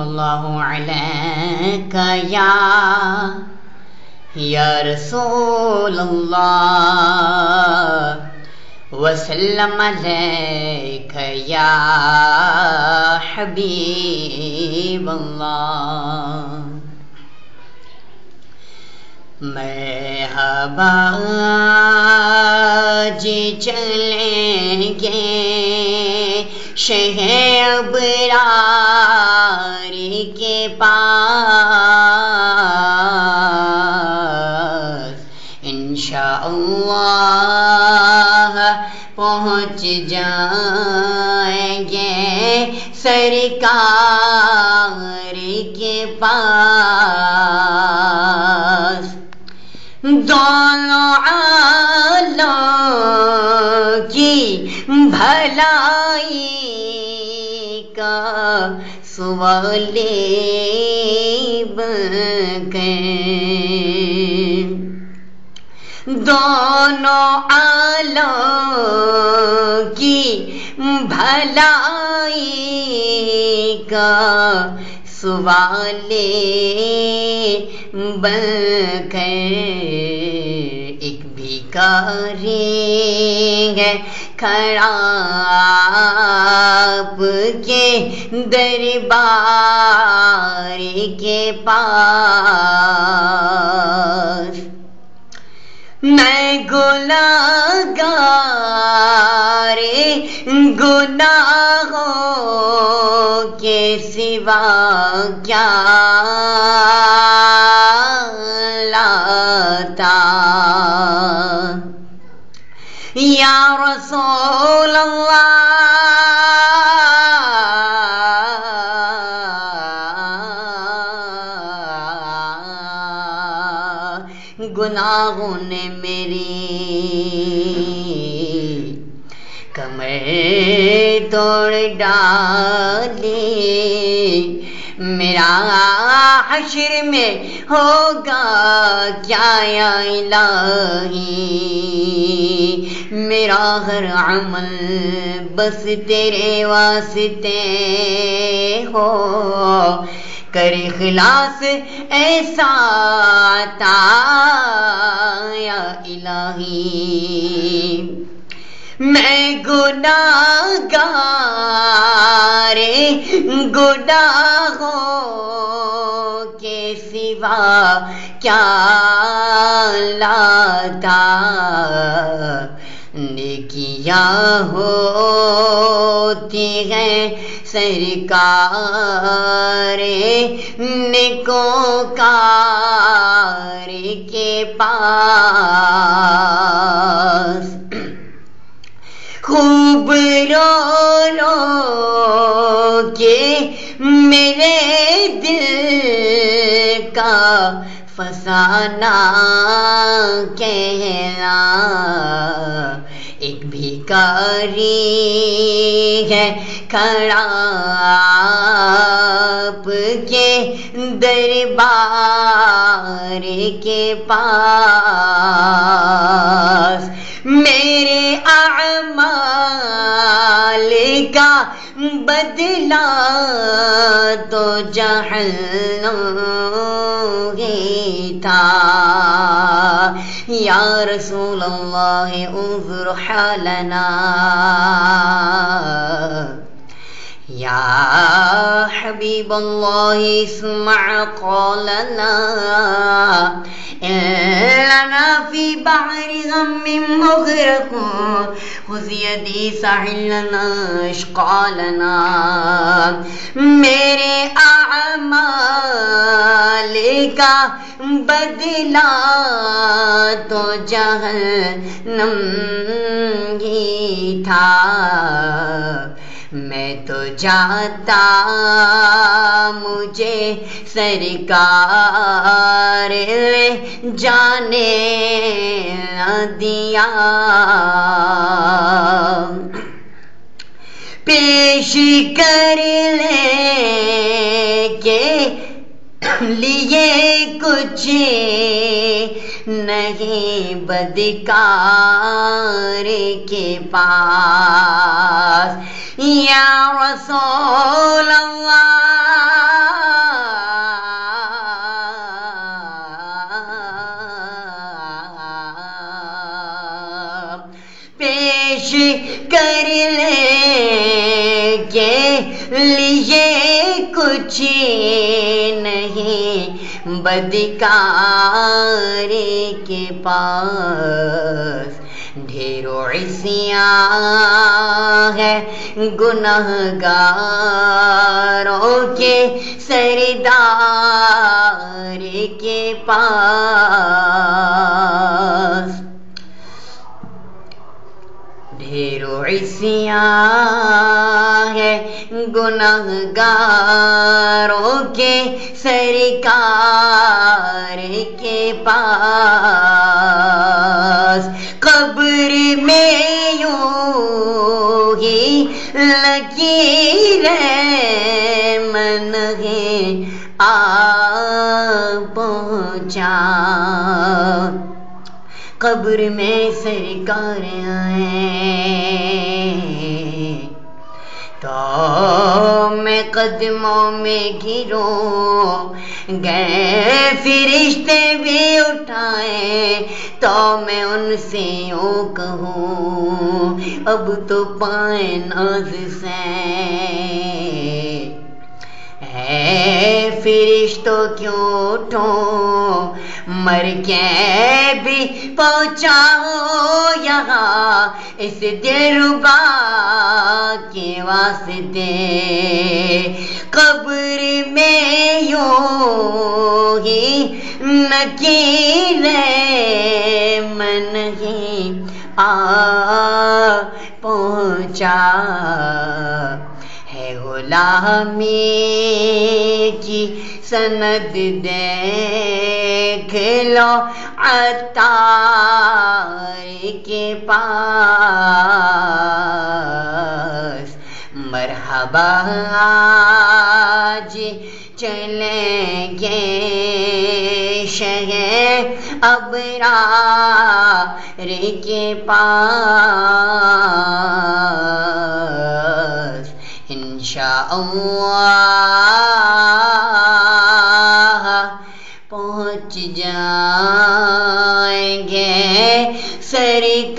صلی اللہ علیہ یا رسول اللہ وسلم علیک یا حبیب اللہ. مرحبا جی چلیں گے شہر ابرار کے پاس، انشاءاللہ پہنچ جائیں گے سرکار کے پاس. دونوں عالم کی بھلائی کا سوالی بن کر، دونوں عالم کی بھلائی کا سوالی بن کر، ایک بھکاری ہے کھڑا آپ کے دربار کے پاس. میں گنہگار گناہوں کے سوا کیا لاتا یا رسول اللہ. گناہوں نے میری کمر توڑ ڈالی، میرا حشر میں ہوگا کیا یا الہی، میرا ہر عمل بس تیرے واسطے ہو، کر اخلاص ایسا عطا یا الہی. میں گنہگار گناہوں کے سوا کیا لاتا، نیکیاں ہوتی ہیں سرکار نیکوکار کے پاس. خوب رو رو کے میرے دل کا فسانہ کہنا، ایک بھکاری ہے کھڑا آپ کے دربار کے پاس. میرے اعمال کا بدلہ تو جہنم ہی تھا، یا رسول اللہ انظر حالنا یا حبیب اللہ اسمع قولنا، لنا فی بحر غم مغرق خذ یدی ساحل لنا اشقالنا. میرے اعمال کا بدلہ تو جہنم ہی تھا، میں تو جاتا مجھے سرکار جانے نہ دیا. پیش کر لے کے لیے کچھ نہیں بدکار کے پاس، یا رسول اللہ کچھ نہیں بدکار کے پاس، ڈھیروں عصیاں ہے گنہگاروں کے سردار کے پاس، ڈھیروں عصیاں ہے گنہگاروں کے سرکار کے پاس، قبر میں یوں ہی لکیریں من ہے آ پہنچا، قبر میں سرکار آئے تو میں قدموں میں گروں، گئے فرشتے بھی اٹھائیں تو میں ان سے یوں کہوں، اب تو پائیں ناز سے، اے فرشتوں کیوں اٹھوں، مر کے بھی پہنچاؤ یہاں اس دلربا کے واسطے، قبر میں یوں ہی نکیریں من ہی آ پہنچا، ہے غلامی کی سند دیکھ لو عطار کے پاس، مرحبا آج چلیں گے شہر ابرار کے پاس، انشاءاللہ پہنچ جائیں گے سرکار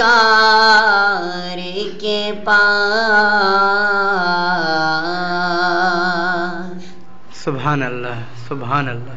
کے پاس۔ سبحان اللہ، سبحان اللہ۔